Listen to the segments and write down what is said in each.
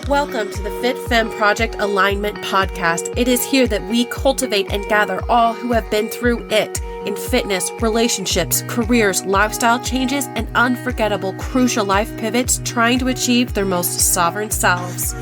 Welcome to the Fit Femme Project Alignment Podcast. It is here that we cultivate and gather all who have been through it in fitness, relationships, careers, lifestyle changes, and unforgettable crucial life pivots trying to achieve their most sovereign selves.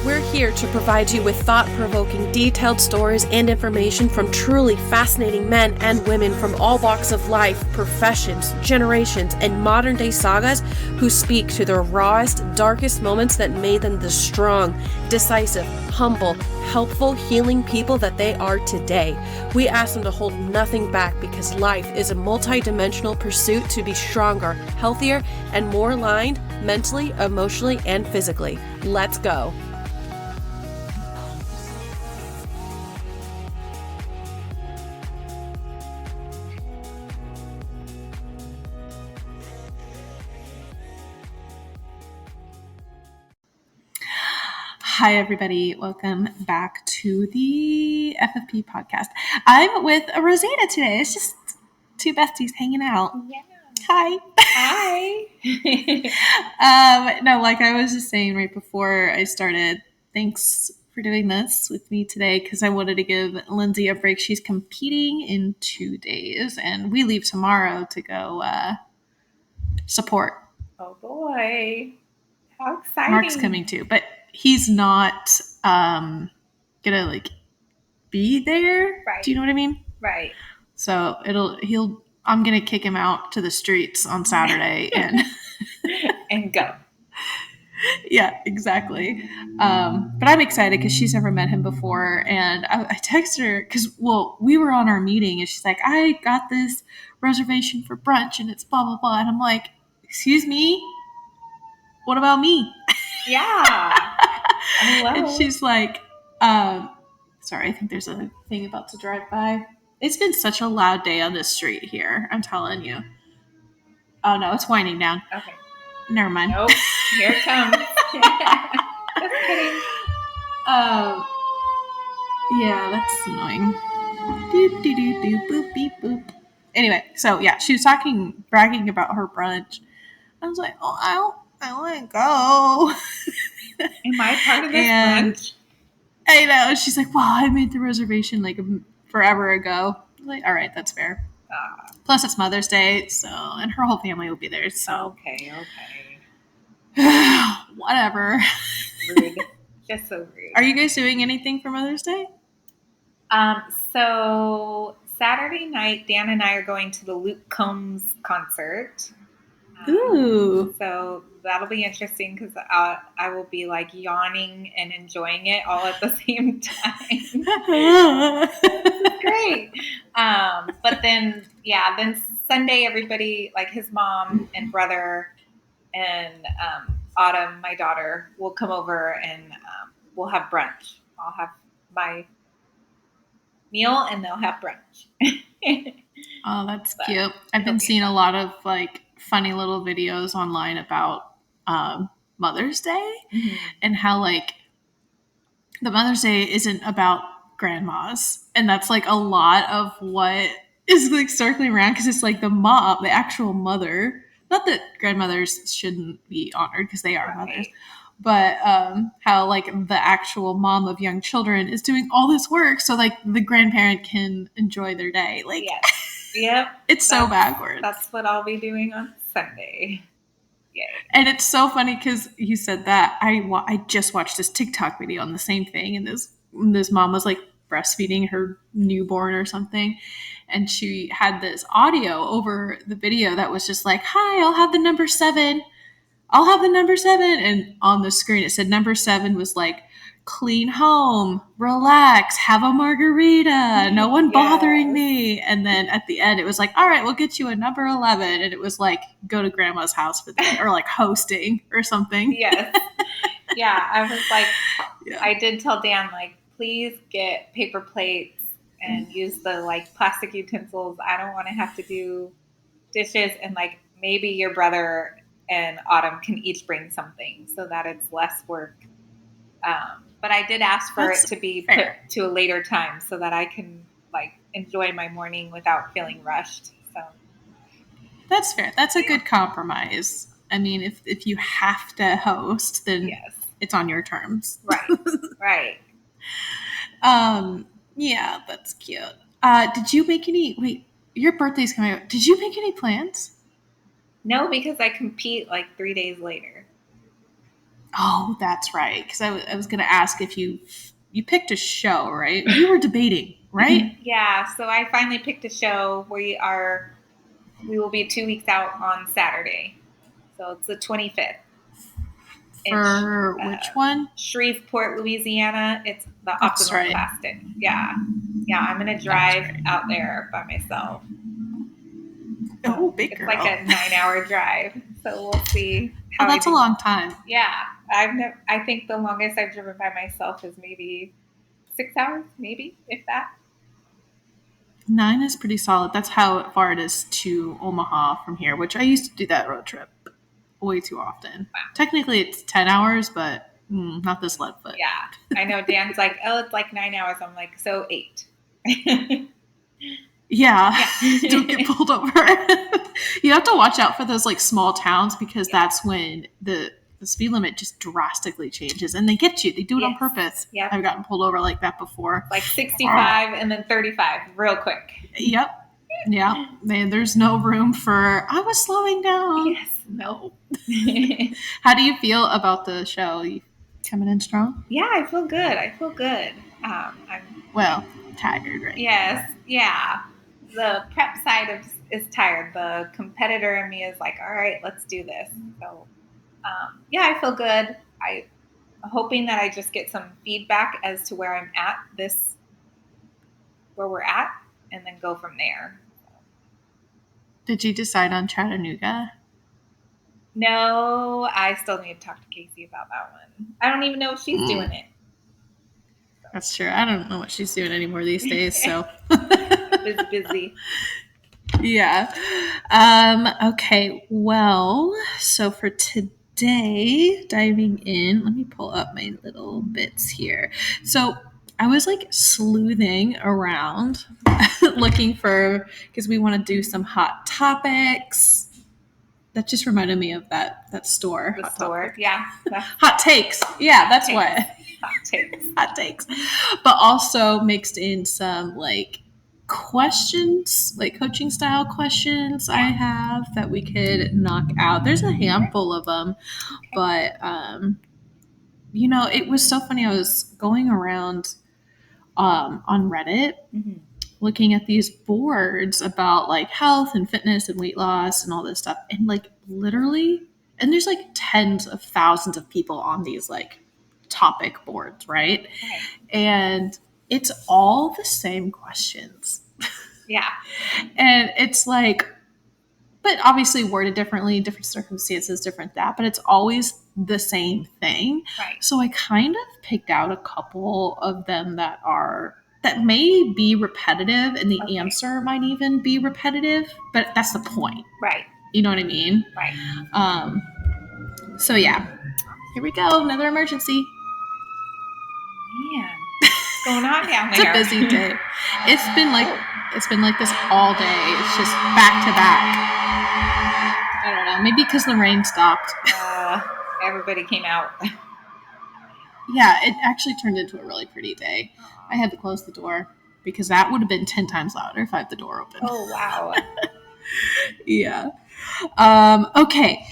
We're here to provide you with thought-provoking, detailed stories and information from truly fascinating men and women from all walks of life, professions, generations, and modern-day sagas who speak to their rawest, darkest moments that made them the strong, decisive, humble, helpful, healing people that they are today. We ask them to hold nothing back because life is a multi-dimensional pursuit to be stronger, healthier, and more aligned mentally, emotionally, and physically. Let's go. Hi, everybody. Welcome back to the FFP podcast. I'm with Rosada today. It's just two besties hanging out. Yeah. Hi. Hi. No, like I was just saying right before I started, thanks for doing this with me today because I wanted to give Lindsay a break. She's competing in 2 days, and we leave tomorrow to go support. Oh boy. How exciting. Mark's coming too, but he's not gonna be there. Right. Do you know what I mean? Right. So I'm gonna kick him out to the streets on Saturday and go. Yeah, exactly. But I'm excited because she's never met him before, and I texted her because we were on our meeting, and she's like, "I got this reservation for brunch, and it's blah blah blah," and I'm like, "Excuse me, what about me?" Yeah. Hello. And she's like, sorry, I think there's a thing about to drive by. It's been such a loud day on this street here. I'm telling you. Oh, no, it's winding down. Okay. Never mind. Nope. Here it comes. Just kidding. Yeah, that's annoying. Doop, doop, doop, doop, boop, beep, boop. Anyway, so yeah, she was bragging about her brunch. I was like, oh, I want to go. Am I part of this brunch? I know. She's like, well, I made the reservation forever ago. I'm like, all right, that's fair. Plus, it's Mother's Day, and her whole family will be there. So okay. Whatever. Rude. Just so rude. Are you guys doing anything for Mother's Day? So Saturday night, Dan and I are going to the Luke Combs concert. Ooh. So that'll be interesting because I will be yawning and enjoying it all at the same time. Great. But then Sunday, everybody, his mom and brother and Autumn, my daughter, will come over and we'll have brunch. I'll have my meal and they'll have brunch. Oh, that's cute. I've been seeing a lot of funny little videos online about Mother's Day and how the Mother's Day isn't about grandmas, and that's a lot of what is circling around because it's the mom, the actual mother. Not that grandmothers shouldn't be honored because they are mothers, but how the actual mom of young children is doing all this work so the grandparent can enjoy their day. Yes. Yep. It's so backwards. That's what I'll be doing on Sunday. Yay. And it's so funny because you said that. I just watched this TikTok video on the same thing, and this mom was breastfeeding her newborn or something, and she had this audio over the video that was just "Hi, I'll have the number 7. I'll have the number 7," and on the screen it said number 7 was clean home, relax, have a margarita, no one bothering me. And then at the end, it was all right, we'll get you a number 11. And it was go to grandma's house for the day, or hosting or something. Yes. Yeah. I was I did tell Dan, please get paper plates and use the plastic utensils. I don't want to have to do dishes. And maybe your brother and Autumn can each bring something so that it's less work. But I did ask for it to be put to a later time so that I can enjoy my morning without feeling rushed. So that's fair. That's a good compromise. I mean, if you have to host, then Yes. it's on your terms. Right. Right. Yeah, that's cute. Did you make wait, your birthday's coming up. Did you make any plans? No, because I compete like 3 days later. Oh, that's right. Because I was going to ask if you picked a show, right? You were debating, right? Yeah. So I finally picked a show. We will be 2 weeks out on Saturday. So it's the 25th. For which one? Shreveport, Louisiana. It's the That's Optimum right. Plastic. Yeah. Yeah. I'm going to drive out there by myself. Oh, big It's girl. like a 9-hour drive. So we'll see how Oh, that's I a do. long time. Yeah. I think the longest I've driven by myself is maybe 6 hours, maybe, if that. 9 is pretty solid. That's how far it is to Omaha from here, which I used to do that road trip way too often. Wow. Technically, it's 10 hours, but not this lead foot. Yeah. I know Dan's like, oh, it's like 9 hours. I'm like, so 8. Yeah. Don't get pulled over. You have to watch out for those like small towns because that's when the speed limit just drastically changes and they get you. They do it on purpose. Yep. I've gotten pulled over like that before. Like 65 and then 35 real quick. Yep. Yeah. Man, there's no room for, I was slowing down. Yes. No. How do you feel about the show? You coming in strong? Yeah, I feel good. I'm Tired, right? Yes. Yeah. The prep side is tired. The competitor in me is like, all right, let's do this. So, yeah, I feel good. I'm hoping that I just get some feedback as to where I'm at where we're at, and then go from there. Did you decide on Chattanooga? No, I still need to talk to Casey about that one. I don't even know if she's doing it. That's true. I don't know what she's doing anymore these days, so. busy. Yeah. Okay. Well, so for today, diving in, let me pull up my little bits here. So I was like sleuthing around looking for, because we want to do some hot topics. That just reminded me of that store. The Hot store. Topic. Yeah. Hot takes. Yeah, that's what. Hot takes. Hot takes. But also mixed in some like questions, like coaching style questions I have that we could knock out. There's a handful of them, but it was so funny. I was going around on Reddit looking at these boards about like health and fitness and weight loss and all this stuff, and like literally, and there's like tens of thousands of people on these like topic boards, right? And it's all the same questions. Yeah. And it's like, but obviously worded differently, different circumstances, different that, but it's always the same thing. Right. So I kind of picked out a couple of them that may be repetitive, and the answer might even be repetitive, but that's the point. Right. You know what I mean? Right. So yeah, here we go. Another emergency. Man, what's going on down there? It's a busy day. It's been like this all day. It's just back to back. I don't know. Maybe because the rain stopped. Everybody came out. Yeah, it actually turned into a really pretty day. I had to close the door because that would have been 10 times louder if I had the door open. Oh, wow. Yeah. Okay.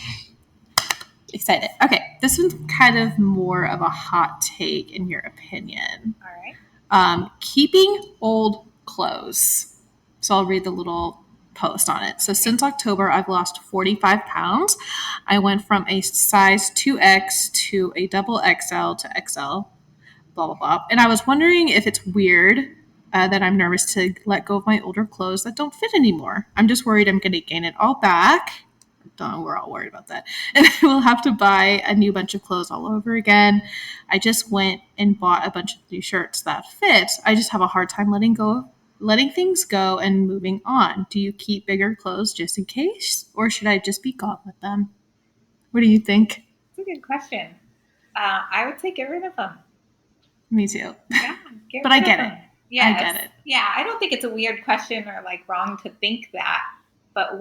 Excited. Okay. This one's kind of more of a hot take in your opinion. All right. Keeping old clothes. So I'll read the little post on it. So since October, I've lost 45 pounds. I went from a size 2X to a double XL to XL, blah, blah, blah. And I was wondering if it's weird that I'm nervous to let go of my older clothes that don't fit anymore. I'm just worried I'm going to gain it all back. We're all worried about that. And I will have to buy a new bunch of clothes all over again. I just went and bought a bunch of new shirts that fit. I just have a hard time letting things go and moving on. Do you keep bigger clothes just in case, or should I just be gone with them? What do you think? That's a good question. I would say get rid of them. Me too. Yeah, but I get it. Yes. I get it. Yeah, I don't think it's a weird question or like wrong to think that. But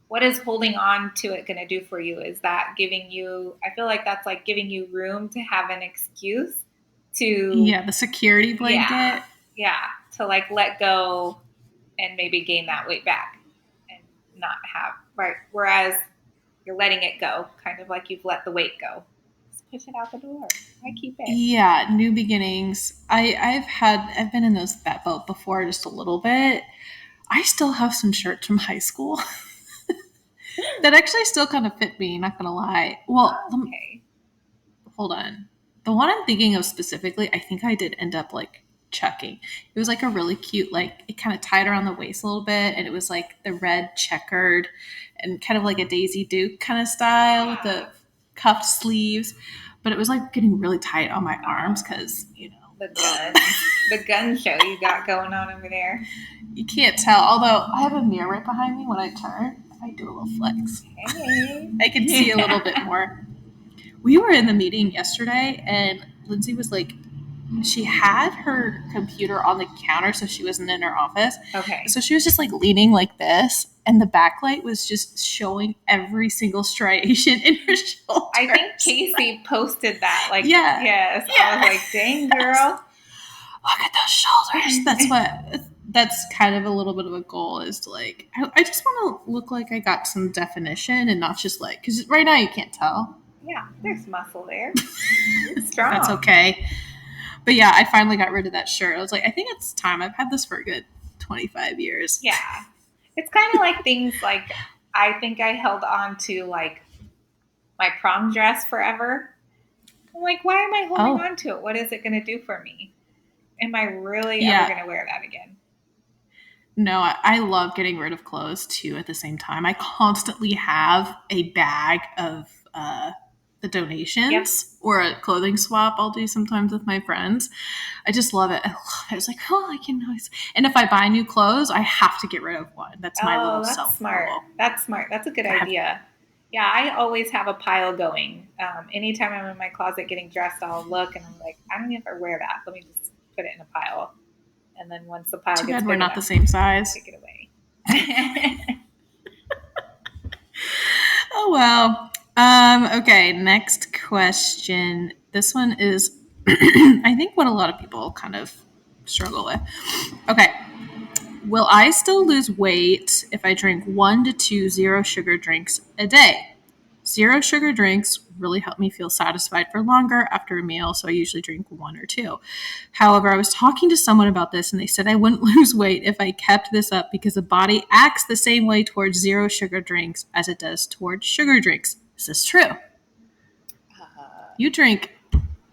what is holding on to it going to do for you? Is that giving you, I feel like that's like giving you room to have an excuse to, the security blanket. yeah, to like let go and maybe gain that weight back and not have, right? Whereas you're letting it go, kind of like you've let the weight go. Just push it out the door. I keep it. Yeah, new beginnings. I've been in that boat before just a little bit. I still have some shirts from high school that actually still kind of fit me, not gonna lie. Well, Okay. hold on. The one I'm thinking of specifically, I think I did end up like chucking. It was like a really cute, like it kind of tied around the waist a little bit, and it was like the red checkered and kind of like a Daisy Duke kind of style with the cuffed sleeves. But it was like getting really tight on my arms because, The gun show you got going on over there. You can't tell. Although I have a mirror right behind me when I turn, if I do a little flex, Hey. I can see a little bit more. We were in the meeting yesterday, and Lindsay was like, she had her computer on the counter, so she wasn't in her office. Okay. So she was just like leaning like this, and the backlight was just showing every single striation in her shoulders. I think Casey posted that. Like, yeah. Yes. Yeah. I was like, dang, girl. Look at those shoulders. That's kind of a little bit of a goal, is to like, I just want to look like I got some definition and not just like, because right now you can't tell. Yeah, there's muscle there. You're strong. That's okay. But yeah, I finally got rid of that shirt. I was like, I think it's time. I've had this for a good 25 years. Yeah. It's kind of like things like, I think I held on to like my prom dress forever. I'm like, why am I holding on to it? What is it going to do for me? Am I really ever going to wear that again? No, I love getting rid of clothes too at the same time. I constantly have a bag of the donations or a clothing swap I'll do sometimes with my friends. I just love it. I love it. It's like, I can always. And if I buy new clothes, I have to get rid of one. That's my little self rule. That's smart. That's a good idea. Yeah, I always have a pile going. Anytime I'm in my closet getting dressed, I'll look and I'm like, I don't even wear that. Let me just put it in a pile. And then once the pile Too gets bad big we're not enough, the same size. take it away. Oh, wow. Okay, next question. This one is, I think, what a lot of people kind of struggle with. Okay. Will I still lose weight if I drink 1 to 2 zero sugar drinks a day? Zero sugar drinks really help me feel satisfied for longer after a meal, so I usually drink 1 or 2. However, I was talking to someone about this, and they said I wouldn't lose weight if I kept this up because the body acts the same way towards zero sugar drinks as it does towards sugar drinks. This is true. You drink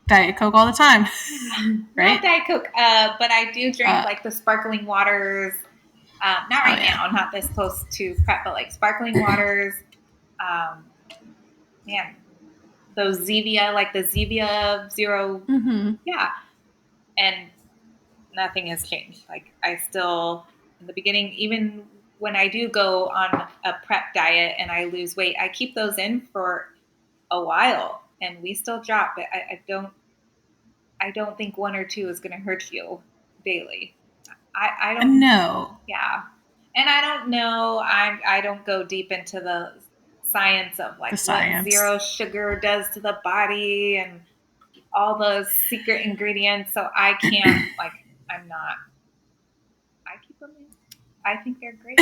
Diet Coke all the time, right? Not Diet Coke, but I do drink like the sparkling waters. Not right now, not this close to prep, but like sparkling waters. Man, those Zevia, like the Zevia Zero. Mm-hmm. Yeah. And nothing has changed. Like I still, in the beginning, even when I do go on a prep diet and I lose weight, I keep those in for a while and we still drop. But I don't think 1 or 2 is going to hurt you daily. I don't know. Yeah. And I don't know. I don't go deep into the science of like what zero sugar does to the body and all those secret ingredients. So I can't I keep them in. I think they're great.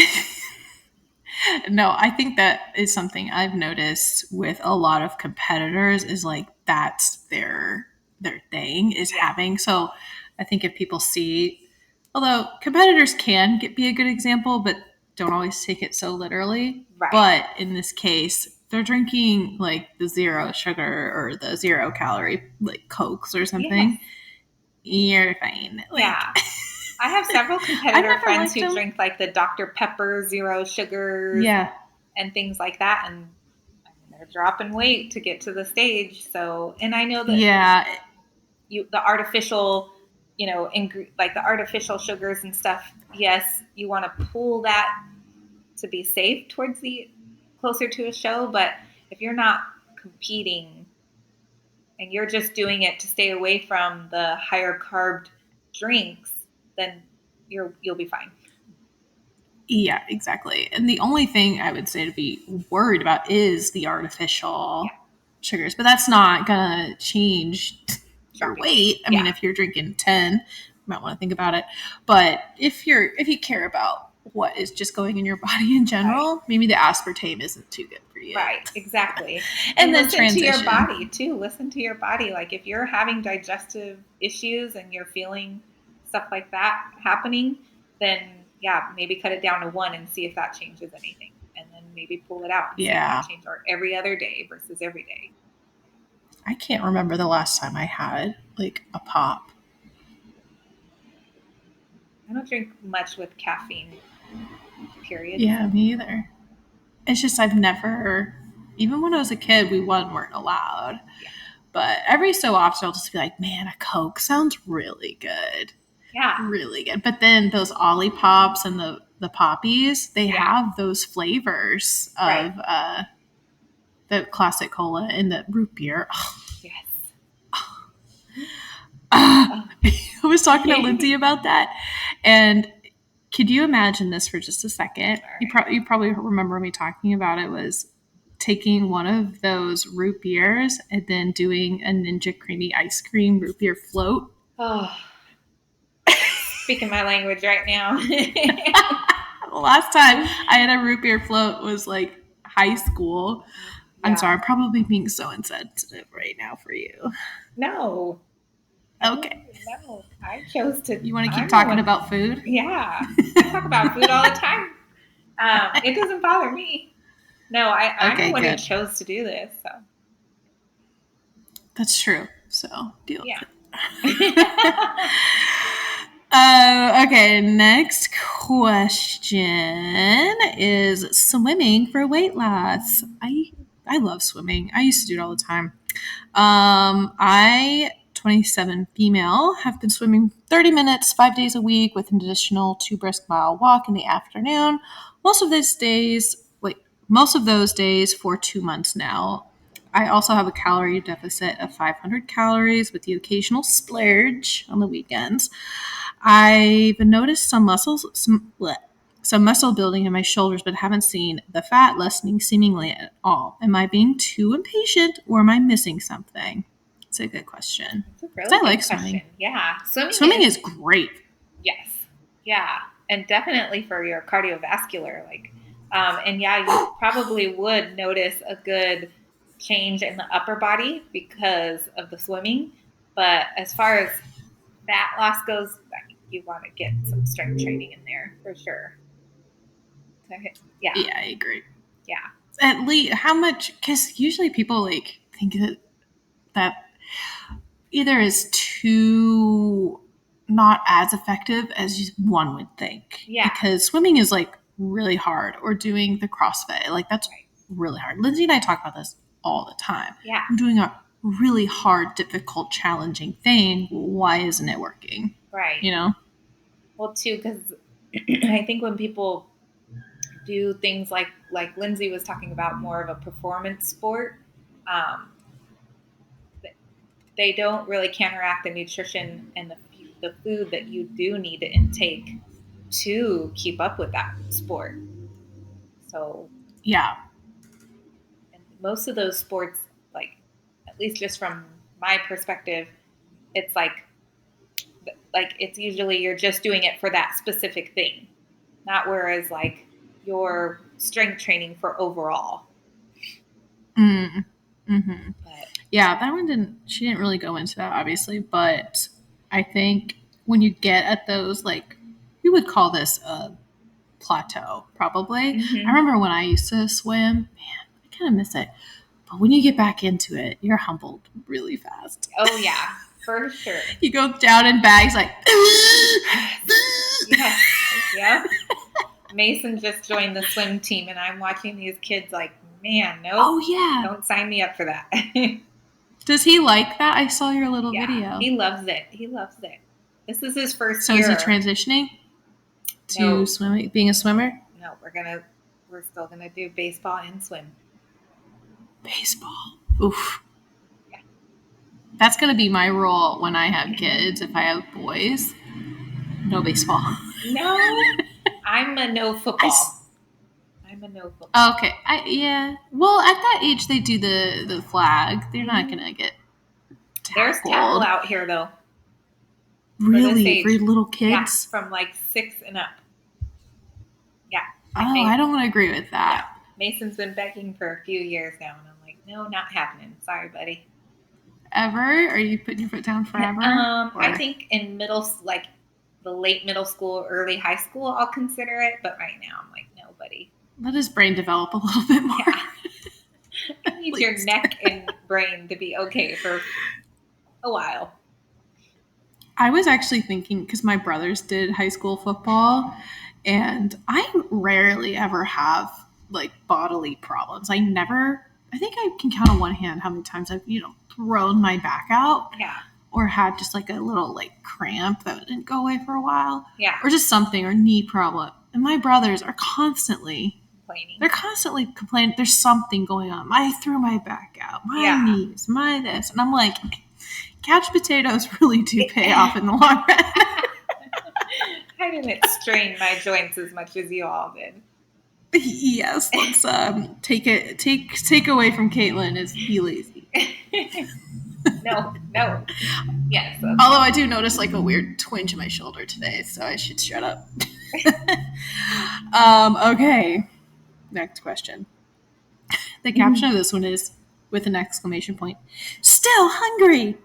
No, I think that is something I've noticed with a lot of competitors is like that's their thing is having. So I think if people see, although competitors can be a good example, but don't always take it so literally. Right. But in this case, they're drinking like the zero sugar or the 0 calorie like Cokes or something. Yes. You're fine. Yeah. I have several competitor friends who drink like the Dr. Pepper 0 sugars and things like that. And they're dropping weight to get to the stage. So, and I know that the artificial, like the artificial sugars and stuff, yes, you want to pull that to be safe towards the closer to a show. But if you're not competing and you're just doing it to stay away from the higher carb drinks, then you'll be fine. Yeah, exactly. And the only thing I would say to be worried about is the artificial sugars, but that's not gonna change your weight. I mean, if you're drinking 10, you might want to think about it. But if you care about what is just going in your body in general, maybe the aspartame isn't too good for you. Right, exactly. And then listen to your body too. Listen to your body. Like if you're having digestive issues and you're feeling stuff like that happening, then maybe cut it down to 1 and see if that changes anything. And then maybe pull it out and see if that changes, or every other day versus every day. I can't remember the last time I had like a pop. I don't drink much with caffeine, period. Yeah, me either. It's just I've never, even when I was a kid, we weren't allowed. Yeah. But every so often I'll just be like, man, a Coke sounds really good. Yeah. Really good. But then those Ollipops and the Poppies, they have those flavors of the classic cola and the root beer. Oh. Yes. I was talking to Lindsay about that. And could you imagine this for just a second? Right. You probably remember me talking about it, was taking one of those root beers and then doing a Ninja Creamy ice cream root beer float. Oh, speaking my language right now. The last time I had a root beer float was like high school. Yeah. I'm sorry, I'm probably being so insensitive right now for you. No. Okay. No, I chose to. You want to keep talking about food? Yeah, I talk about food all the time. It doesn't bother me. No, I'm the one who chose to do this. So that's true. So deal with it. Okay, next question is swimming for weight loss. I love swimming. I used to do it all the time. 27 female, have been swimming 30 minutes, 5 days a week with an additional 2 brisk mile walk in the afternoon. Most of those days for 2 months now. I also have a calorie deficit of 500 calories with the occasional splurge on the weekends. I've noticed some muscle building in my shoulders, but haven't seen the fat lessening seemingly at all. Am I being too impatient, or am I missing something? It's a good question. It's a really good question. Swimming. Yeah. Swimming is great. Yes. Yeah. And definitely for your cardiovascular, and you probably would notice a good change in the upper body because of the swimming. But as far as fat loss goes, I think you want to get some strength training in there for sure. So, yeah. Yeah, I agree. Yeah. At least how much? Because usually people think that either is too not as effective as one would think. Yeah. Because swimming is really hard, or doing the CrossFit, that's really hard. Lindsay and I talk about this all the time. Yeah. I'm doing a really hard, difficult, challenging thing. Why isn't it working? Right. Well, too, because I think when people do things like Lindsay was talking about, more of a performance sport, they don't really counteract the nutrition and the food that you do need to intake to keep up with that sport. So yeah, and most of those sports, at least just from my perspective, it's like it's usually you're just doing it for that specific thing, not whereas your strength training for overall. Mm-hmm. Yeah, that one she didn't really go into that, obviously, but I think when you get at those, we would call this a plateau, probably. Mm-hmm. I remember when I used to swim, man, I kind of miss it. But when you get back into it, you're humbled really fast. Oh, yeah, for sure. You go down in bags yeah. Yeah. Mason just joined the swim team, and I'm watching these kids man, no. Oh, yeah. Don't sign me up for that. Does he like that? I saw your little video. He loves it. This is his first year. So is he transitioning to swimming, being a swimmer? No, we're still gonna do baseball and swim. Baseball. Oof. Yeah. That's gonna be my role when I have kids. If I have boys, no baseball. No. I'm a no football. I'm a no football. Okay. Well, at that age, they do the flag. They're not going to get There's tackled. tackle out here, though. Really? For age. little kids? Yeah, from like 6 and up. Yeah. I don't want to agree with that. Yeah. Mason's been begging for a few years now, and I'm like, no, not happening. Sorry, buddy. Ever? Are you putting your foot down forever? I think in like the late middle school, early high school, I'll consider it. But right now, I'm like, no, buddy. Let his brain develop a little bit more. Yeah. You need your neck and brain to be okay for a while. I was actually thinking, because my brothers did high school football, and I rarely ever have like bodily problems. I think I can count on one hand how many times I've, thrown my back out. Yeah. Or had just like a little like cramp that didn't go away for a while. Yeah. Or just something, or knee problem. And my brothers are constantly complaining. They're constantly complaining. There's something going on. I threw my back out. My knees. My this. And I'm like, couch potatoes really do pay off in the long run. I didn't strain my joints as much as you all did. Yes, let's take away from Caitlin is be lazy. No. Yes. Although I do notice like a weird twinge in my shoulder today, so I should shut up. Okay. Next question. The caption of this one is with an exclamation point. Still hungry.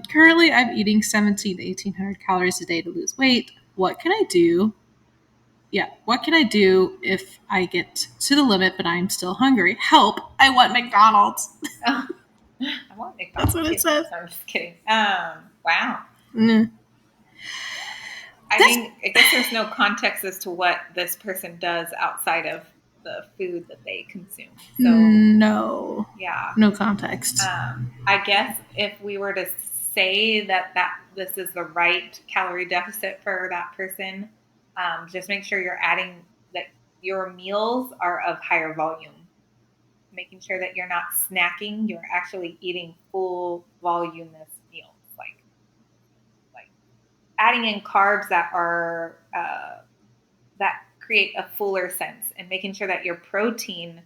Currently, I'm eating 1,700 to 1,800 calories a day to lose weight. What can I do? Yeah, what can I do if I get to the limit but I'm still hungry? Help! I want McDonald's. I want McDonald's. That's what it says. I'm just kidding. Wow. Mm. I guess there's no context as to what this person does outside of the food that they consume. So, no. Yeah. No context. I guess if we were to say that this is the right calorie deficit for that person, just make sure you're adding that your meals are of higher volume. Making sure that you're not snacking, you're actually eating full voluminous meals. Like adding in carbs that are that create a fuller sense, and making sure that your protein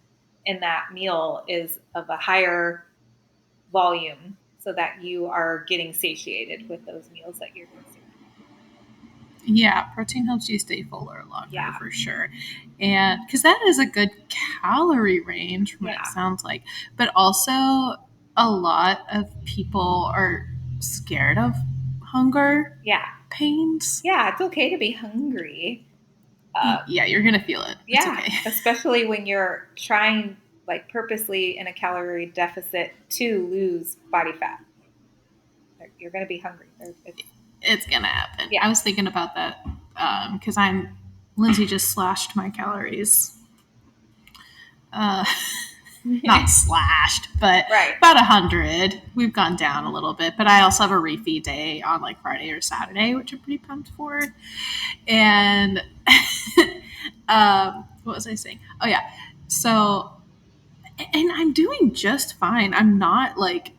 in that meal is of a higher volume so that you are getting satiated with those meals that you're consuming. Yeah, protein helps you stay fuller longer for sure. And because that is a good calorie range from what it sounds like. But also a lot of people are scared of hunger pains. Yeah, it's okay to be hungry. You're going to feel it. Yeah, it's okay. Especially when you're trying like purposely in a calorie deficit to lose body fat. You're going to be hungry. It's going to happen. Yeah. I was thinking about that because Lindsay just slashed my calories. Not slashed, but about 100. We've gone down a little bit, but I also have a refeed day on like Friday or Saturday, which I'm pretty pumped for. And what was I saying? Oh yeah. So, and I'm doing just fine. I'm not like,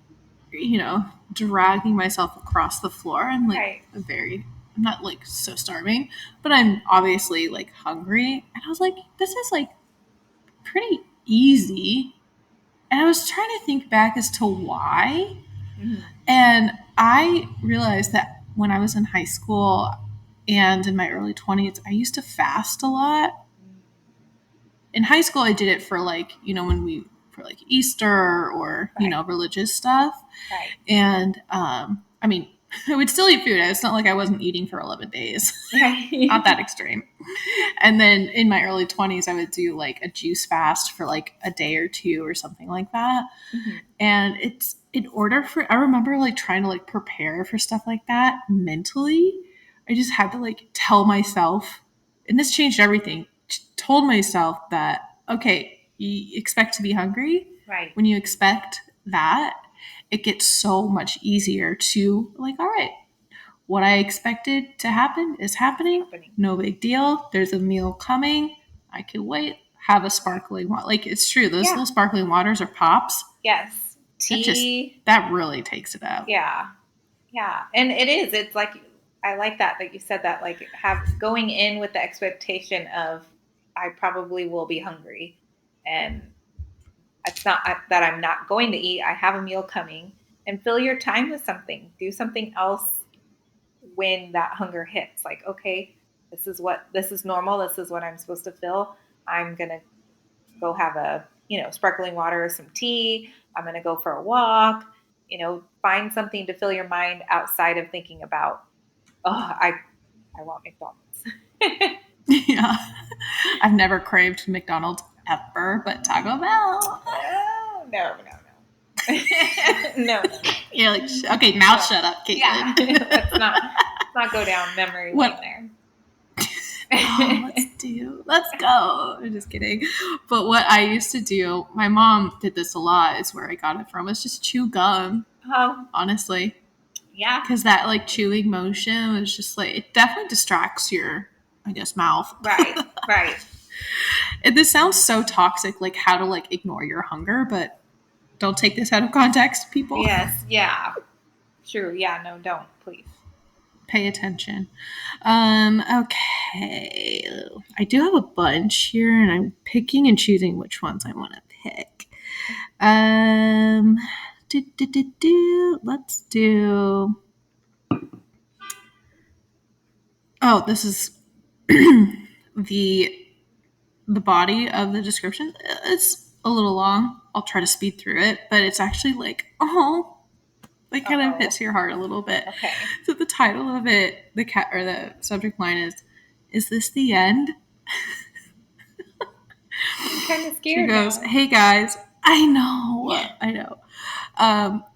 dragging myself across the floor. I'm like I'm not like so starving, but I'm obviously like hungry. And I was like, this is like pretty easy. And I was trying to think back as to why. Mm-hmm. And I realized that when I was in high school and in my early 20s, I used to fast a lot. In high school, I did it for like, for like Easter or, religious stuff. Right. And, I mean, I would still eat food. It's not like I wasn't eating for 11 days. Right. Not that extreme. And then in my early 20s, I would do like a juice fast for like a day or two or something like that. Mm-hmm. And it's I remember like trying to like prepare for stuff like that mentally. I just had to like tell myself, and this changed everything, told myself that, okay, you expect to be hungry. Right. When you expect that, it gets so much easier to like, all right, what I expected to happen is happening. No big deal. There's a meal coming. I can wait. Have a sparkling water. Like, it's true. Those little sparkling waters or pops. Yes. Tea. That really takes it out. Yeah. Yeah. And it is. It's like I like that you said that, like going in with the expectation of I probably will be hungry, and it's not that I'm not going to eat. I have a meal coming, and fill your time with something. Do something else when that hunger hits. Like, okay, this is normal. This is what I'm supposed to feel. I'm gonna go have a sparkling water or some tea. I'm gonna go for a walk. Find something to fill your mind outside of thinking about, oh, I want McDonald's. Yeah. I've never craved McDonald's ever, but Taco Bell. No. No. You're like, okay, now shut up, Caitlin. Yeah. let's not go down memory lane there. Oh, let's go. I'm just kidding. But what I used to do, my mom did this a lot, is where I got it from, was just chew gum. Oh. Honestly. Yeah. Because that like chewing motion was just like, it definitely distracts your, I guess, mouth. Right. This sounds so toxic, like how to like ignore your hunger, but don't take this out of context, people. Yes. Yeah. True. Yeah. No, don't, please. Pay attention. Okay. I do have a bunch here, and I'm picking and choosing which ones I want to pick. Let's do. Oh, this is the body of the description. It's a little long. I'll try to speed through it, but it's actually like, it kind of hits your heart a little bit. Okay. So the title of it, the subject line is this the end? I'm kind of scared. She goes, now. Hey guys, I know.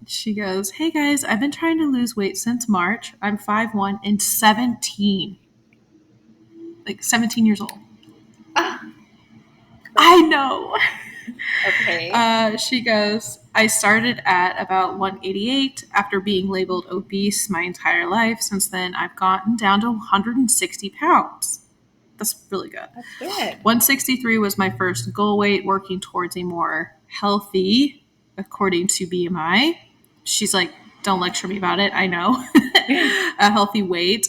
She goes, hey guys, I've been trying to lose weight since March. I'm 5'1" and 17. Like 17 years old. I know. Okay. She goes, I started at about 188 after being labeled obese my entire life. Since then, I've gotten down to 160 pounds. That's really good. That's good. 163 was my first goal weight, working towards a more healthy, according to BMI. She's like, don't lecture me about it. I know. A healthy weight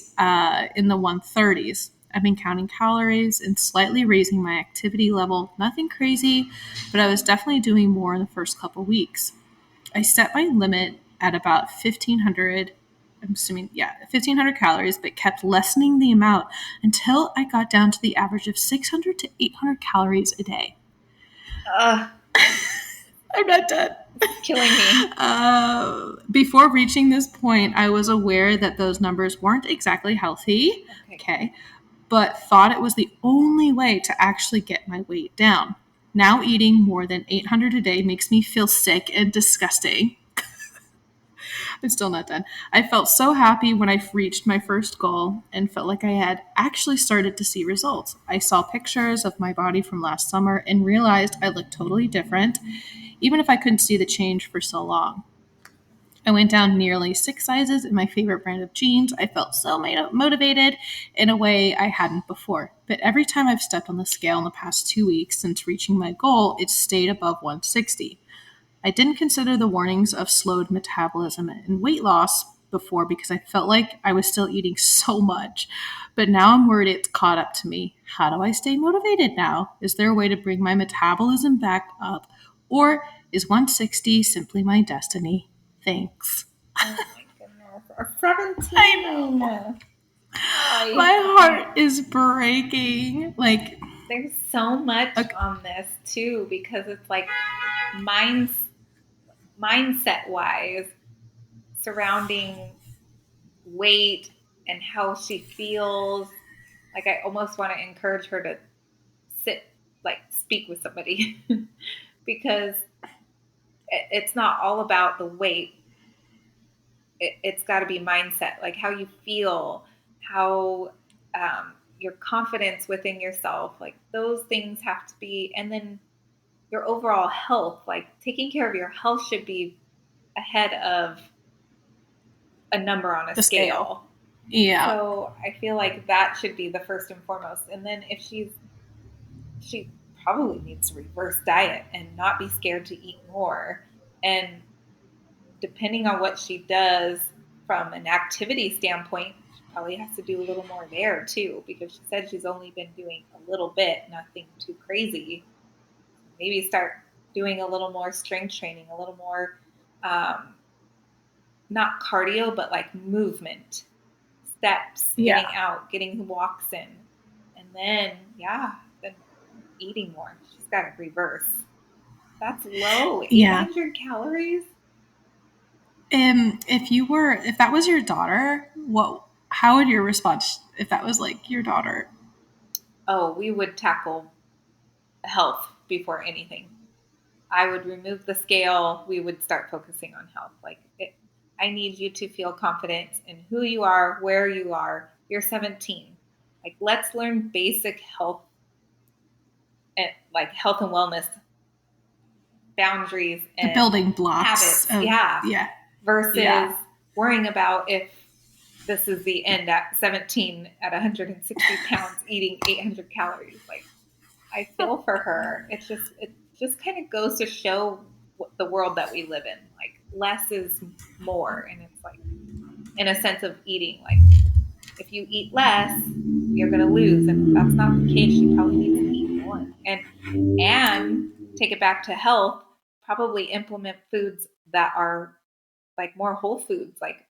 in the 130s. I've been counting calories and slightly raising my activity level. Nothing crazy, but I was definitely doing more in the first couple weeks. I set my limit at about 1,500. I'm assuming, 1,500 calories, but kept lessening the amount until I got down to the average of 600 to 800 calories a day. I'm not done. It's killing me. Before reaching this point, I was aware that those numbers weren't exactly healthy. Okay. But thought it was the only way to actually get my weight down. Now eating more than 800 a day makes me feel sick and disgusting. I'm still not done. I felt so happy when I reached my first goal and felt like I had actually started to see results. I saw pictures of my body from last summer and realized I looked totally different, even if I couldn't see the change for so long. I went down nearly 6 sizes in my favorite brand of jeans. I felt so motivated in a way I hadn't before. But every time I've stepped on the scale in the past 2 weeks since reaching my goal, it stayed above 160. I didn't consider the warnings of slowed metabolism and weight loss before because I felt like I was still eating so much. But now I'm worried it's caught up to me. How do I stay motivated now? Is there a way to bring my metabolism back up? Or is 160 simply my destiny? Thanks. Oh my goodness. 17. I know. My heart is breaking. Like, there's so much on this too, because it's like mindset wise surrounding weight and how she feels. Like, I almost want to encourage her to speak with somebody because it's not all about the weight. It's got to be mindset, like how you feel, how your confidence within yourself, like those things have to be, and then your overall health, like taking care of your health should be ahead of a number on a scale. Yeah. So I feel like that should be the first and foremost. And then if she probably needs to reverse diet and not be scared to eat more. And depending on what she does from an activity standpoint, she probably has to do a little more there too, because she said she's only been doing a little bit, nothing too crazy. Maybe start doing a little more strength training, a little more, not cardio, but like movement, steps, getting out, getting walks in. And then, then eating more. She's got to reverse. That's low. 800 calories. If that was your daughter, how would your response if that was like your daughter? Oh, we would tackle health before anything. I would remove the scale. We would start focusing on health. I need you to feel confident in who you are, where you are. You're 17. Like, let's learn basic health and health and wellness boundaries and the building blocks habits. Versus worrying about if this is the end at 17 at 160 pounds eating 800 calories. Like, I feel for her. It just kind of goes to show the world that we live in. Like, less is more. And it's like, in a sense of eating, like, if you eat less, you're going to lose. And that's not the case. You probably need to eat more. And take it back to health, probably implement foods that are like more whole foods, like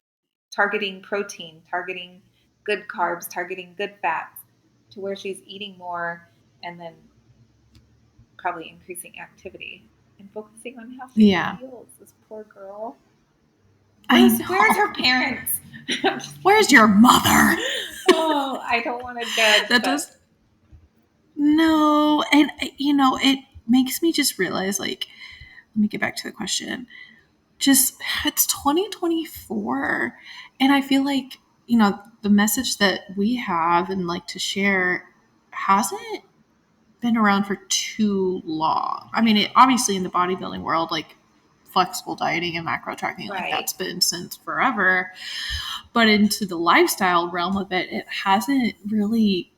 targeting protein, targeting good carbs, targeting good fats, to where she's eating more, and then probably increasing activity and focusing on how she feels. This poor girl. Where's her parents? Where's your mother? Oh, I don't want to judge. No, and it makes me just realize, like, let me get back to the question. Just, it's 2024, and I feel like, the message that we have and like to share hasn't been around for too long. I mean, obviously in the bodybuilding world, like flexible dieting and macro tracking, like that's been since forever. But into the lifestyle realm of it, it hasn't really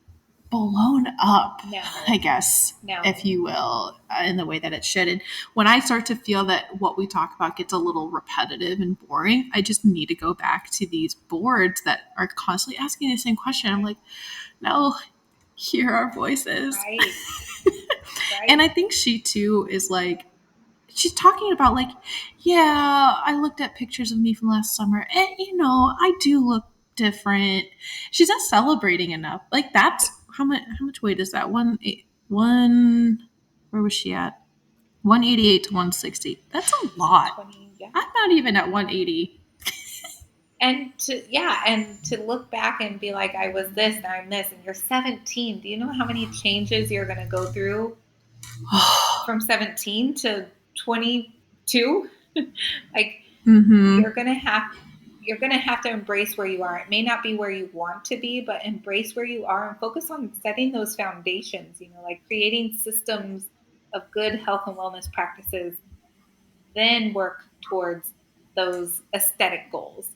blown up, I guess, if you will, in the way that it should. And when I start to feel that what we talk about gets a little repetitive and boring, I just need to go back to these boards that are constantly asking the same question. I'm like, no, hear our voices. Right. And I think she too is like, she's talking about like, yeah, I looked at pictures of me from last summer and, I do look different. She's not celebrating enough. Like, that's how much weight is that? Where was she at? 188 to 160. That's a lot. I'm not even at 180. And to look back and be like, I was this, now I'm this, and you're 17. Do you know how many changes you're going to go through from 17 to 22? Like, you're going to have to embrace where you are. It may not be where you want to be, but embrace where you are and focus on setting those foundations, like creating systems of good health and wellness practices, then work towards those aesthetic goals.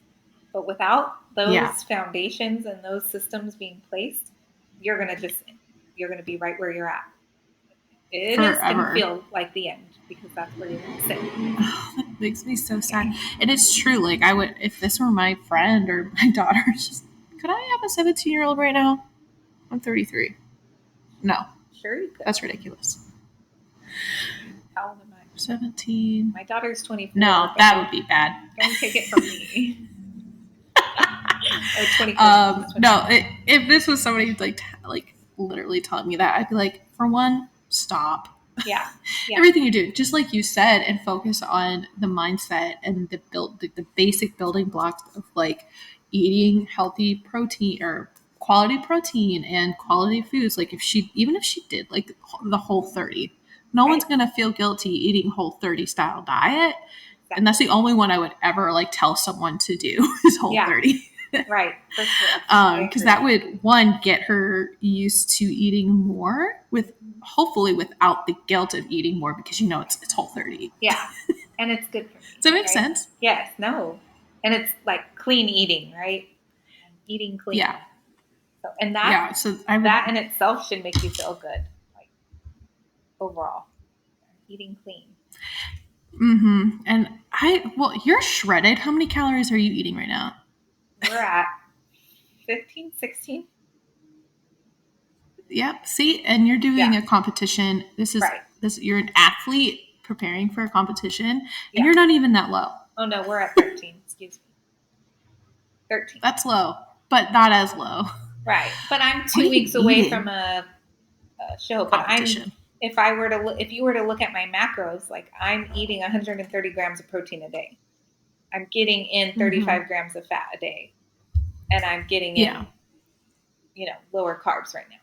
But without those foundations and those systems being placed, you're going to be right where you're at. It is going to feel like the end, because that's where you're going to sit. Oh, that makes me so sad. And it's true. Like, I would, if this were my friend or my daughter, just, could I have a 17-year-old right now? I'm 33. No. Sure you could. That's ridiculous. How old am I? 17. My daughter's 24. No, that would be bad. Don't take it from me. Or 24. No, if this was somebody like literally telling me that, I'd be like, for one, stop. Yeah. Everything you do, just like you said, and focus on the mindset and the basic building blocks of like eating healthy protein or quality protein and quality foods. Like, even if she did like the Whole30, no one's gonna feel guilty eating Whole30 style diet. Exactly. And that's the only one I would ever like tell someone to do is Whole30. Right, for sure. Because that would, one, get her used to eating more, hopefully without the guilt of eating more, because it's Whole30. Yeah, and it's good for me. Does that make sense? Yes, no, and it's like clean eating, right? Eating clean. Yeah. So, and that that in itself should make you feel good, like overall, eating clean. Mm-hmm. And you're shredded. How many calories are you eating right now? We're at 15, 16. Yep. See, and you're doing Yeah. a competition. This is Right. You're an athlete preparing for a competition, and Yeah. you're not even that low. Oh no, we're at 13. Excuse me. 13. That's low, but not as low. Right. But I'm What 2 are you weeks away eating? from a show. But Competition. if you were to look at my macros, like I'm eating 130 grams of protein a day. I'm getting in 35 grams of fat a day, and I'm getting in, lower carbs right now.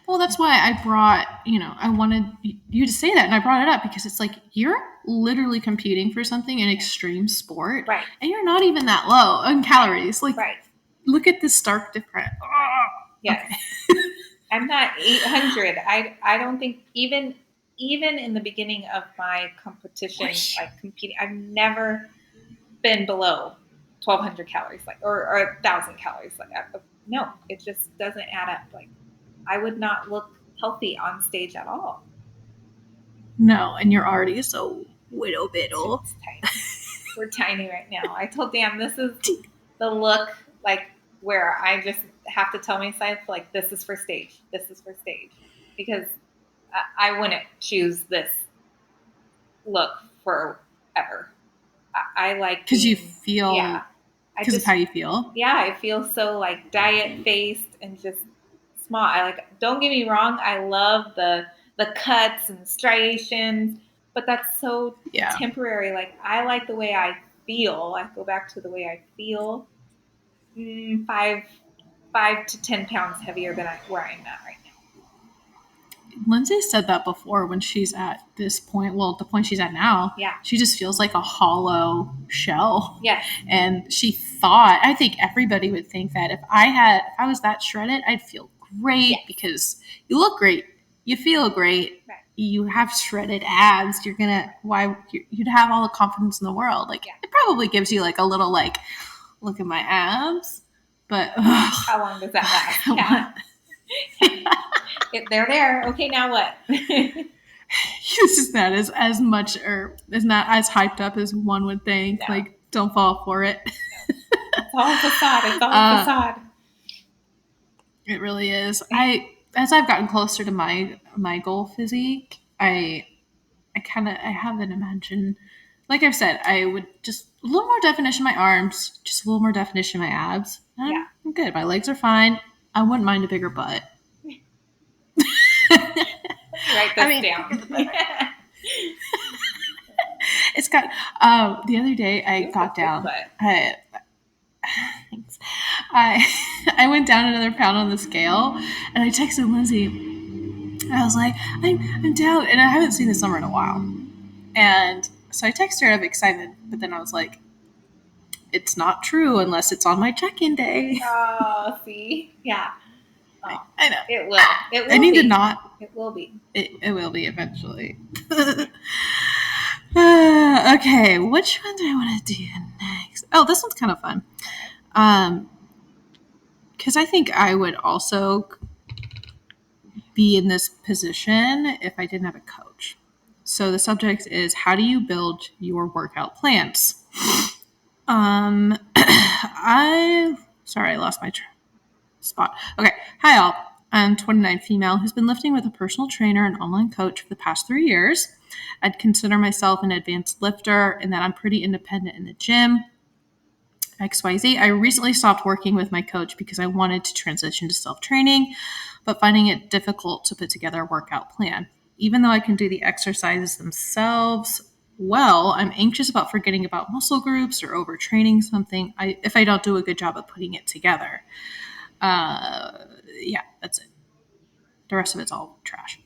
Well, that's why I brought, I wanted you to say that, and I brought it up because it's like you're literally competing for something in extreme sport, Right. and you're not even that low on calories. Like, Right. look at this stark difference. Yes. Okay. I'm not 800. I don't think even in the beginning of my competition, like competing, I've never been below 1,200 calories, like or 1,000 calories. Like no, it just doesn't add up. Like I would not look healthy on stage at all. No, and you're already so widow biddle. It's tiny. We're tiny right now. I told Dan this is the look like where I just have to tell myself like this is for stage. This is for stage because I wouldn't choose this look forever. I like because you feel because of how you feel. Yeah, I feel so like diet faced and just small. Don't get me wrong, I love the cuts and striations, but that's so temporary. Like I like the way I feel. I go back to the way I feel. 5 to 10 pounds heavier than where I'm at right now. Lindsay said that before when she's at this point. Well, the point she's at now, she just feels like a hollow shell. Yes. And she thought, I think everybody would think that if I was that shredded, I'd feel great because you look great, you feel great, you have shredded abs. You'd have all the confidence in the world. Like it probably gives you like a little like, look at my abs. But how long does that last? They're there. Okay, now what? This is not as much or is not as hyped up as one would think. No. Like, don't fall for it. No. It's all facade. It's all facade. It really is. As I've gotten closer to my goal physique, I have an imagined, like I've said, I would just a little more definition in my arms, just a little more definition in my abs. I'm good. My legs are fine. I wouldn't mind a bigger butt. Write this down. It's got. The other day I got down. Thanks. I went down another pound on the scale, and I texted Lindsay. I was like, I'm down, and I haven't seen this number in a while. And so I texted her out of excitement, but then I was like, it's not true unless it's on my check-in day. Oh, see, yeah. Oh, I know. It will. It will. I need to not. It will be. It will be eventually. Okay, which one do I want to do next? Oh, this one's kind of fun. Because I think I would also be in this position if I didn't have a coach. So the subject is, how do you build your workout plans? I lost my spot. Okay. Hi, all. I'm 29, female, who's been lifting with a personal trainer and online coach for the past 3 years. I'd consider myself an advanced lifter and that I'm pretty independent in the gym. XYZ. I recently stopped working with my coach because I wanted to transition to self-training, but finding it difficult to put together a workout plan. Even though I can do the exercises themselves well, I'm anxious about forgetting about muscle groups or overtraining something if I don't do a good job of putting it together. Yeah, that's it. The rest of it's all trash.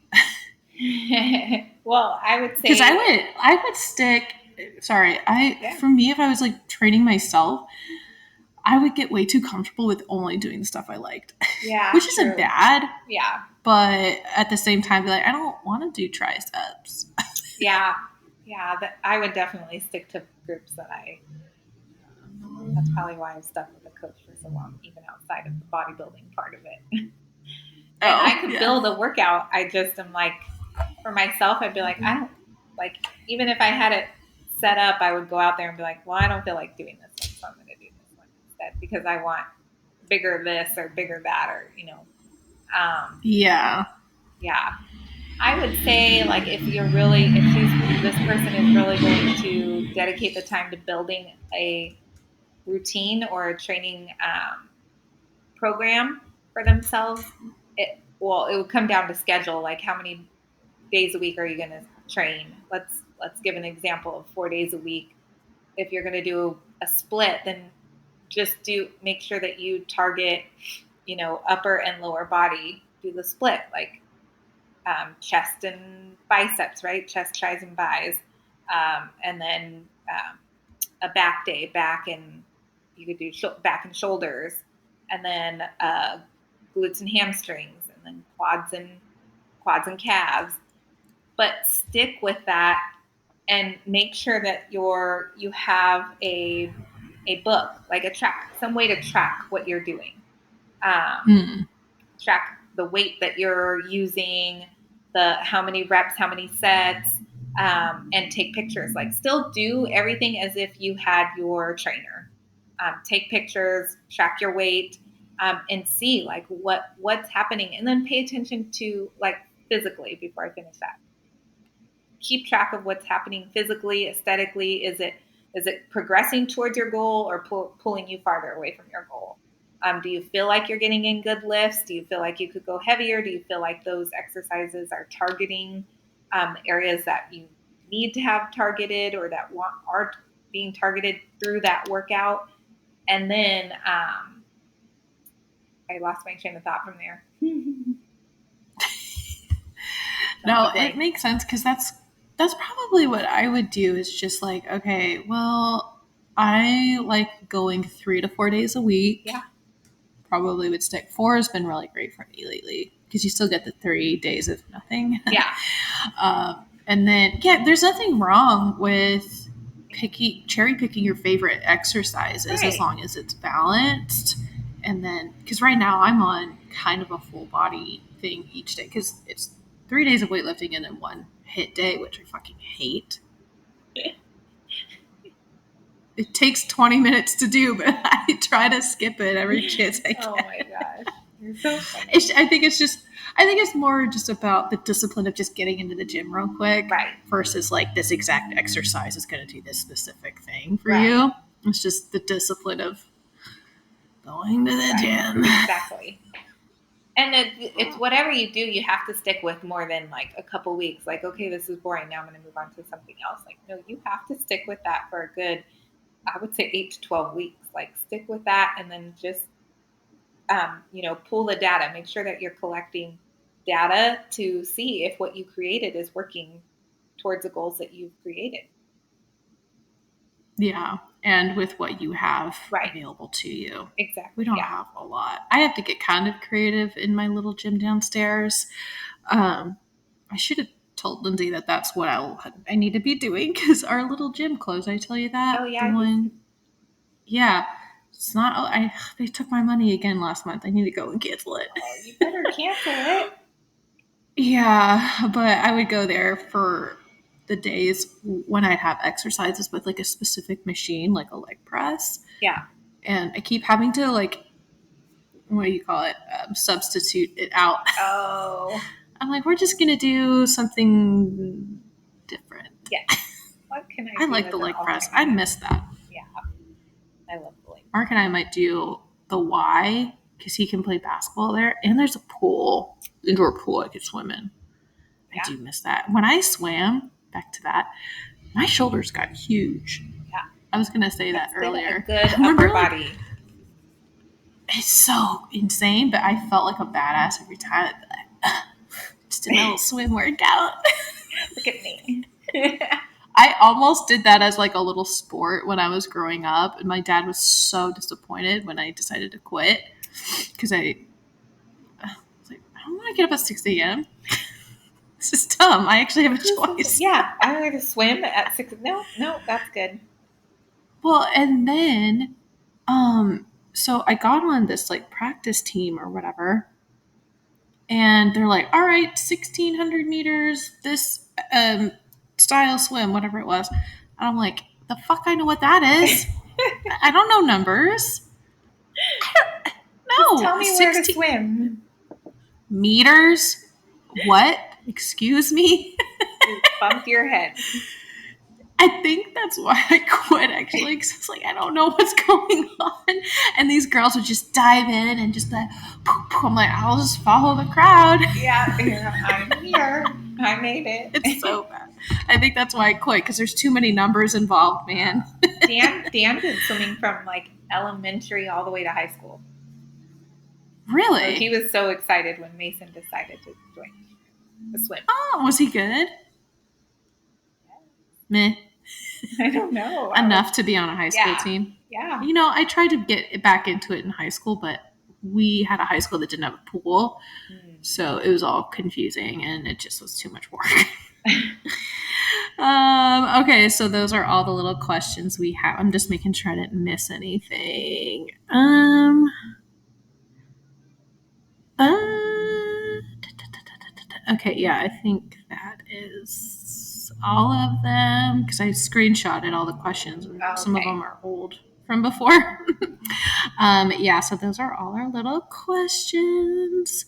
Well, I would say because I would stick. Sorry, for me, if I was like training myself, I would get way too comfortable with only doing the stuff I liked. Yeah, which isn't bad. Yeah, but at the same time, be like, I don't want to do triceps. Yeah. I would definitely stick to groups that that's probably why I've stuck with a coach for so long, even outside of the bodybuilding part of it. And I could build a workout. I just am like, for myself, I'd be like, I don't like, even if I had it set up, I would go out there and be like, well, I don't feel like doing this one, so I'm going to do this one instead because I want bigger this or bigger that, or, Yeah. Yeah. I would say, like, if this person is really going to dedicate the time to building a routine or a training program for themselves, it would come down to schedule. Like, how many days a week are you going to train? Let's give an example of 4 days a week. If you're going to do a split, then just make sure that you target, upper and lower body. Do the split, like chest and biceps, right? Chest, thighs, and bis, and then a back day, and you could do back and shoulders, and then glutes and hamstrings, and then quads and calves. But stick with that and make sure that you have a book, like some way to track what you're doing. Track the weight that you're using, how many reps, how many sets, and take pictures. Like, still do everything as if you had your trainer. Take pictures, track your weight, and see like what's happening, and then pay attention to, like, physically. Before I finish that, keep track of what's happening physically, aesthetically. Is it progressing towards your goal or pulling you farther away from your goal? Do you feel like you're getting in good lifts? Do you feel like you could go heavier? Do you feel like those exercises are targeting areas that you need to have targeted, or that are being targeted through that workout? And then I lost my train of thought from there. No, it makes sense, because that's probably what I would do, is just like, okay, well, I like going 3 to 4 days a week. Yeah. Probably would stick. 4 has been really great for me lately, because you still get the 3 days of nothing. Yeah. And then, there's nothing wrong with cherry picking your favorite exercises, right, as long as it's balanced. And then, because right now I'm on kind of a full body thing each day, because it's 3 days of weightlifting and then 1 hit day, which I fucking hate. It takes 20 minutes to do, but I try to skip it every chance I can. Oh my gosh. You're so funny. I think it's more just about the discipline of just getting into the gym real quick, right, versus like this exact exercise is going to do this specific thing for you. It's just the discipline of going to the gym. Exactly. And it's whatever you do, you have to stick with more than like a couple weeks. Like, okay, this is boring. Now I'm going to move on to something else. Like, no, you have to stick with that for a good, I would say 8 to 12 weeks. Like, stick with that, and then just, pull the data. Make sure that you're collecting data to see if what you created is working towards the goals that you've created. Yeah, and with what you have available to you. Exactly. We don't have a lot. I have to get kind of creative in my little gym downstairs. I should have told Lindsay that that's what I need to be doing, because our little gym closed. I tell you that. Oh yeah. Yeah. It's not. They took my money again last month. I need to go and cancel it. Oh, you better cancel it. Yeah, but I would go there for the days when I'd have exercises with like a specific machine, like a leg press. Yeah. And I keep having to, like, what do you call it? Substitute it out. Oh. I'm like, we're just going to do something different. Yeah. What can I do? I like the leg press. I miss that. Yeah. I love the leg press. Mark and I might do the Y, because he can play basketball there. And there's a pool, indoor pool I could swim in. Yeah. I do miss that. When I swam, back to that, my shoulders got huge. Yeah. I was going to say that earlier. A good upper body. It's so insane, but I felt like a badass every time. Just did my little swim workout. Look at me. I almost did that as like a little sport when I was growing up, and my dad was so disappointed when I decided to quit, because I was like, I don't want to get up at 6 a.m. This is dumb. I actually have a choice. Yeah, I'm going to swim at 6. No, that's good. Well, and then, so I got on this like practice team or whatever, and they're like, all right, 1,600 meters, this style swim, whatever it was. And I'm like, the fuck I know what that is. I don't know numbers. No. Tell me where to swim. Meters? What? Excuse me? You bumped your head. I think that's why I quit, actually, because it's like, I don't know what's going on. And these girls would just dive in and just like, poof, poof. I'm like, I'll just follow the crowd. Yeah, I'm here. I made it. It's so bad. I think that's why I quit, because there's too many numbers involved, man. Dan did swimming from like elementary all the way to high school. Really? So he was so excited when Mason decided to join the swim. Oh, was he good? Meh. I don't know. Enough to be on a high school team. Yeah. You know, I tried to get back into it in high school, but we had a high school that didn't have a pool. So it was all confusing and it just was too much work. Okay, so those are all the little questions we have. I'm just making sure I didn't miss anything. Okay, yeah, I think that is all of them because I screenshotted all the questions and some of them are old from before. Yeah, so those are all our little questions.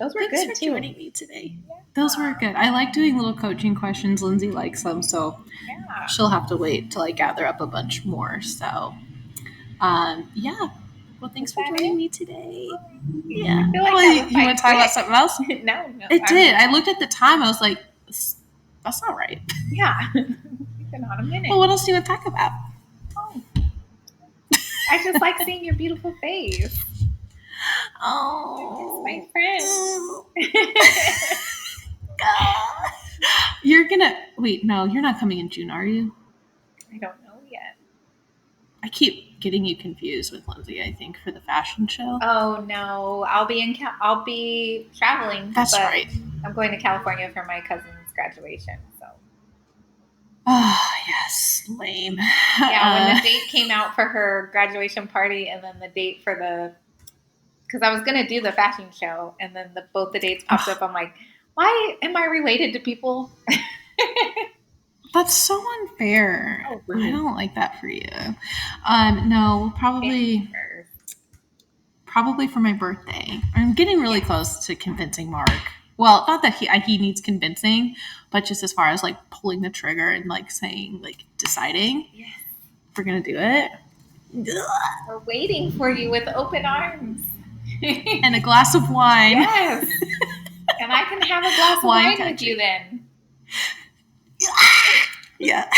Those were Thanks good for too. joining me today. Yeah. Those were good. I like doing little coaching questions. Lindsay likes them, so she'll have to wait till I gather up a bunch more. So, yeah. Well, thanks for joining me today. Yeah. I feel like you want to talk about something else? No. It did. I looked at the time. I was like, that's not right. Yeah. You've been on a minute. Well, what else do you want to talk about? Oh. I just like seeing your beautiful face. Oh. My friend. God. You're going to... Wait, no, you're not coming in June, are you? I don't know yet. I keep getting you confused with Lindsay, I think, for the fashion show. Oh, no. I'll be traveling. That's right. I'm going to California for my cousin's graduation, so. Oh, yes. Lame. Yeah, when the date came out for her graduation party and then the date for the... Because I was going to do the fashion show, and then both the dates popped up. I'm like, why am I related to people? That's so unfair. Oh, really? I don't like that for you. No, probably for my birthday. I'm getting really close to convincing Mark. Well, not that he needs convincing, but just as far as like pulling the trigger and like saying, like deciding if we're going to do it. We're waiting for you with open arms. And a glass of wine. Yes. And I can have a glass of wine with you then. Yeah.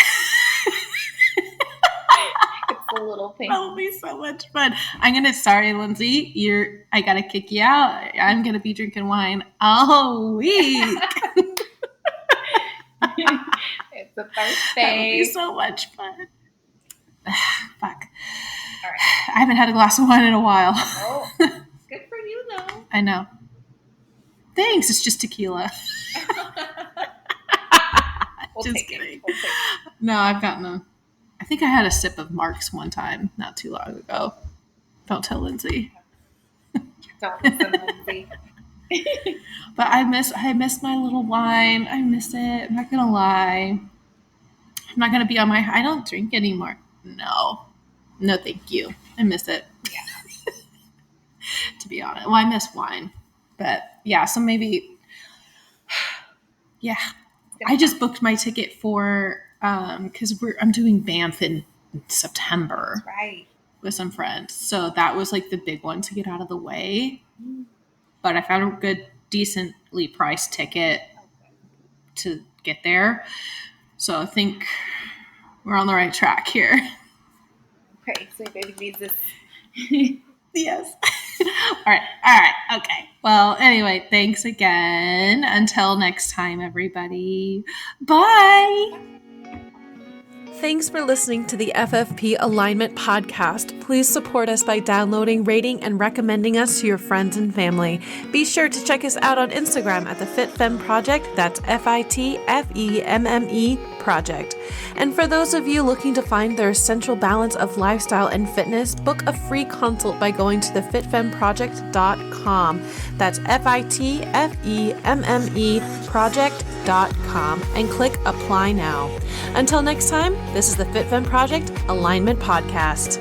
It's a little thing. That will be so much fun. Sorry, Lindsay, I got to kick you out. I'm going to be drinking wine all week. It's a birthday. That will be so much fun. Fuck. All right. I haven't had a glass of wine in a while. Oh, good for you, though. I know. Thanks. It's just tequila. Just kidding. No, I've gotten them. I think I had a sip of Mark's one time not too long ago. Don't tell Lindsay. Don't listen, Lindsay. But I miss my little wine. I miss it. I'm not gonna lie. I'm not gonna be on my... I don't drink anymore. No, thank you. I miss it. Yeah. To be honest. Well, I miss wine. But yeah, so maybe... Yeah. I just booked my ticket for... because I'm doing Banff in September. That's right. With some friends. So that was like the big one to get out of the way. But I found a good, decently priced ticket to get there. So I think we're on the right track here. Okay, so baby needs this. Yes. All right. Okay. Well, anyway, thanks again. Until next time, everybody. Bye. Thanks for listening to the FFP Alignment Podcast. Please support us by downloading, rating, and recommending us to your friends and family. Be sure to check us out on Instagram at the FitFemme Project. That's FITFEMME Project. And for those of you looking to find their essential balance of lifestyle and fitness, book a free consult by going to thefitfemmeproject.com. That's FITFEMME Project.com and click Apply Now. Until next time, this is the FitFemme Project Alignment Podcast.